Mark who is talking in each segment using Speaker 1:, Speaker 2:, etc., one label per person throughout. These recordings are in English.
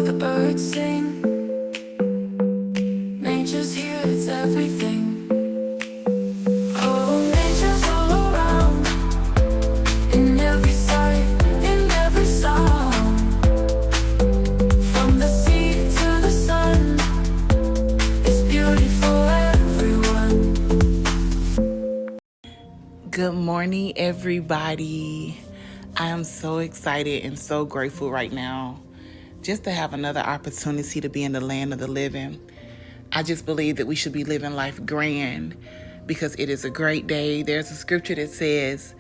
Speaker 1: the birds sing. Nature's here, it's everything. Oh, nature's all around, in every sight, in every sound. From the sea to the sun, it's beauty for everyone.
Speaker 2: Good morning, everybody. I am so excited and so grateful right now just to have another opportunity to be in the land of the living. I just believe that we should be living life grand because it is a great day. There's a scripture that says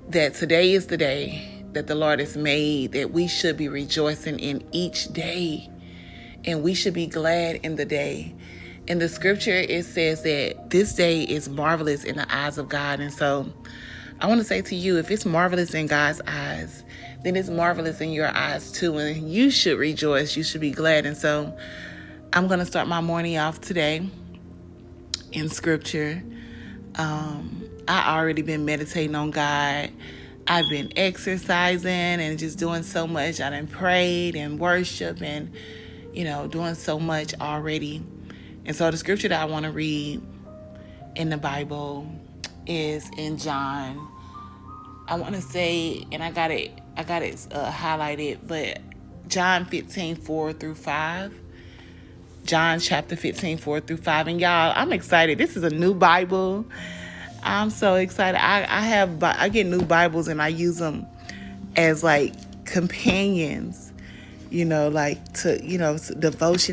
Speaker 2: that today is the day that the Lord has made, that we should be rejoicing in each day and we should be glad in the day. In the scripture, it says that this day is marvelous in the eyes of God. And so I want to say to you, if it's marvelous in God's eyes, then it's marvelous in your eyes too. And you should rejoice. You should be glad. And so I'm going to start my morning off today in scripture. I already been meditating on God. I've been exercising and just doing so much. I done prayed and worship and, doing so much already. And so the scripture that I want to read in the Bible is in John. I want to say, and I got it highlighted, but John 15:4-5. John chapter 15:4-5. And y'all, I'm excited. This is a new Bible. I'm so excited. I get new Bibles and I use them as like companions, devotion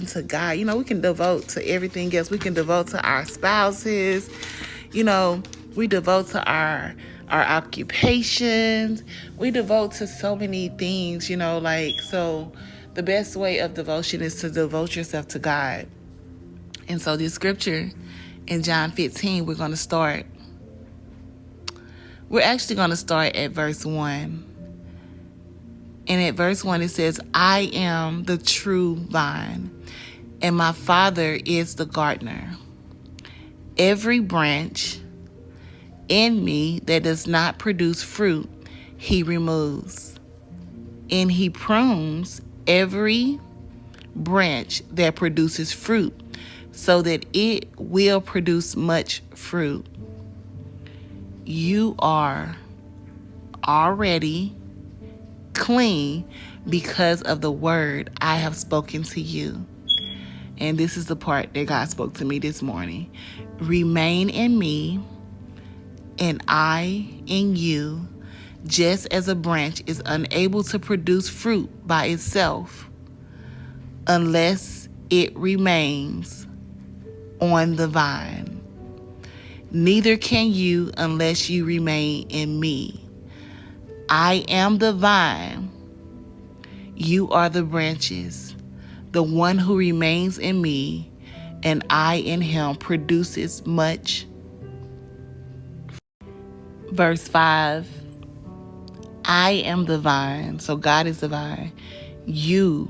Speaker 2: to God. We can devote to everything else. We can devote to our spouses. We devote to our occupations. We devote to so many things, so the best way of devotion is to devote yourself to God. And so this scripture in John 15, we're actually going to start at verse 1. And at verse 1, it says, I am the true vine, and my Father is the gardener. Every branch in me that does not produce fruit, he removes. And he prunes every branch that produces fruit so that it will produce much fruit. You are already clean because of the word I have spoken to you. And this is the part that God spoke to me this morning. Remain in me, and I in you, just as a branch is unable to produce fruit by itself unless it remains on the vine. Neither can you unless you remain in me. I am the vine. You are the branches. The one who remains in me and I in him produces much. Verse 5. I am the vine. So God is the vine. You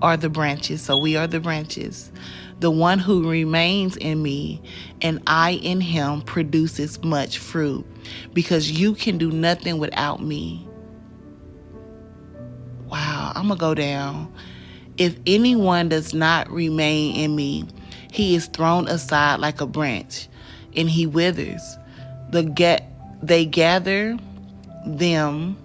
Speaker 2: are the branches. So we are the branches. The one who remains in me and I in him produces much fruit, because you can do nothing without me. Wow, I'm going to go down. If anyone does not remain in me, he is thrown aside like a branch and he withers. They gather them,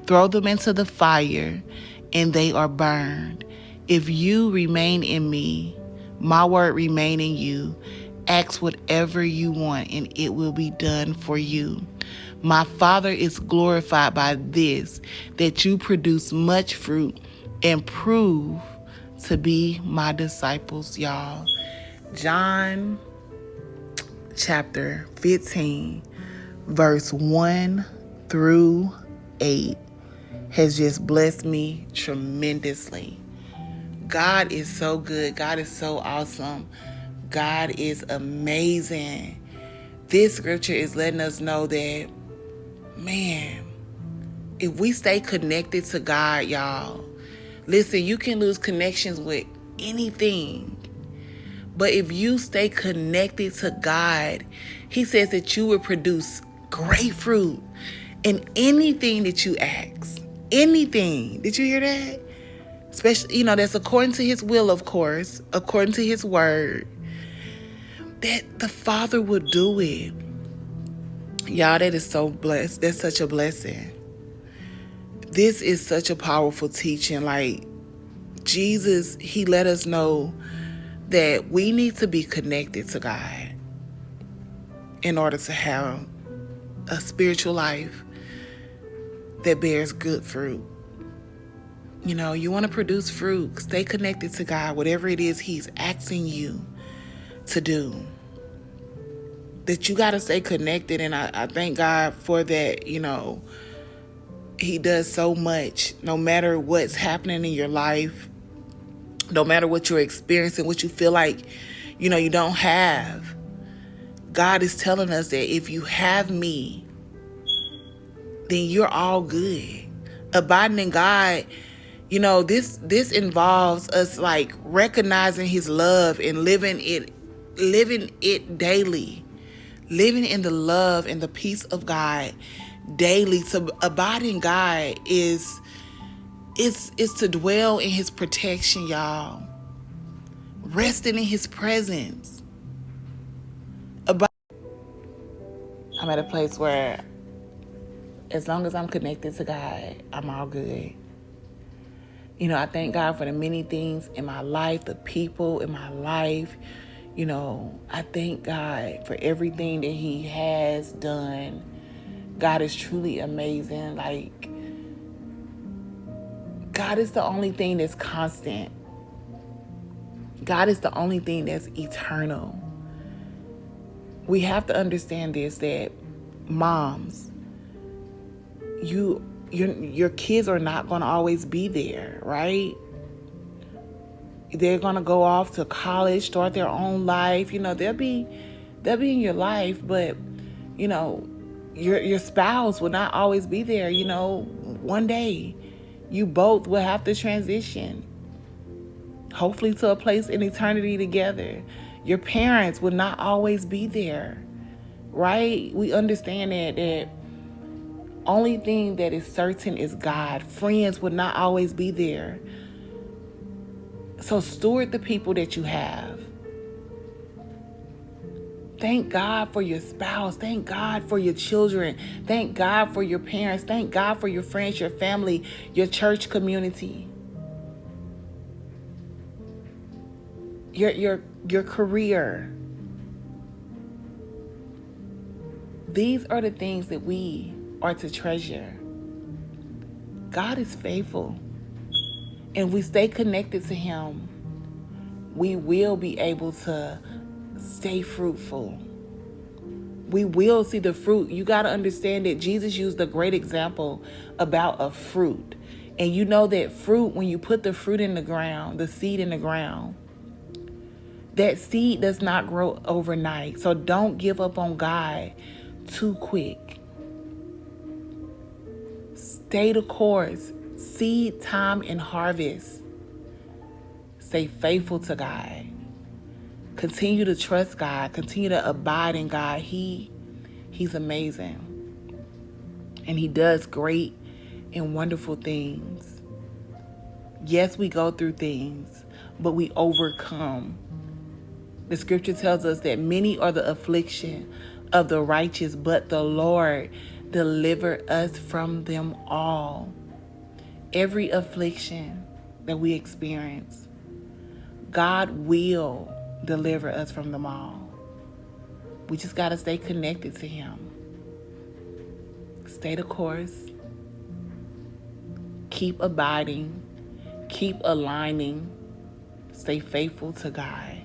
Speaker 2: throw them into the fire, and they are burned. If you remain in me, my word remain in you, ask whatever you want and it will be done for you. My Father is glorified by this, that you produce much fruit and prove to be my disciples, y'all. John chapter 15, verse 1-8 has just blessed me tremendously. God is so good. God is so awesome. God is amazing. This scripture is letting us know that, man, if we stay connected to God, y'all, listen, you can lose connections with anything. But if you stay connected to God, he says that you will produce great fruit in anything that you ask. Anything. Did you hear that? Especially, that's according to his will, of course, according to his word, that the Father would do it. Y'all, that is so blessed. That's such a blessing. This is such a powerful teaching. Like, Jesus, he let us know that we need to be connected to God in order to have a spiritual life that bears good fruit. You want to produce fruit, stay connected to God, whatever it is he's asking you to do. That you got to stay connected, and I thank God for that. He does so much, no matter what's happening in your life, no matter what you're experiencing, what you feel like, you don't have. God is telling us that if you have me, then you're all good. Abiding in God, this involves us like recognizing his love and living it daily. Living in the love and the peace of God daily. To abide in God is to dwell in his protection, y'all. Resting in his presence. I'm at a place where as long as I'm connected to God, I'm all good. I thank God for the many things in my life, the people in my life. I thank God for everything that he has done. God is truly amazing. Like, God is the only thing that's constant. God is the only thing that's eternal. We have to understand this, that moms, your kids are not going to always be there, right? They're going to go off to college, start their own life. They'll be in your life, but your spouse will not always be there. One day you both will have to transition, hopefully to a place in eternity together. Your parents will not always be there, right? We understand that only thing that is certain is God. Friends will not always be there. So steward the people that you have. Thank God for your spouse. Thank God for your children. Thank God for your parents. Thank God for your friends, your family, your church community, your career. These are the things that we are to treasure. God is faithful. And we stay connected to him, we will be able to stay fruitful. We will see the fruit. You got to understand that Jesus used a great example about a fruit. And you know that fruit, when you put the fruit in the ground, the seed in the ground, that seed does not grow overnight. So don't give up on God too quick. Stay the course. Seed time and harvest. Stay faithful to God. Continue to trust God. Continue to abide in God. He's amazing. And he does great and wonderful things. Yes, we go through things, but we overcome. The scripture tells us that many are the affliction of the righteous, but the Lord deliver us from them all. Every affliction that we experience, God will deliver us from them all. We just got to stay connected to him. Stay the course. Keep abiding. Keep aligning. Stay faithful to God.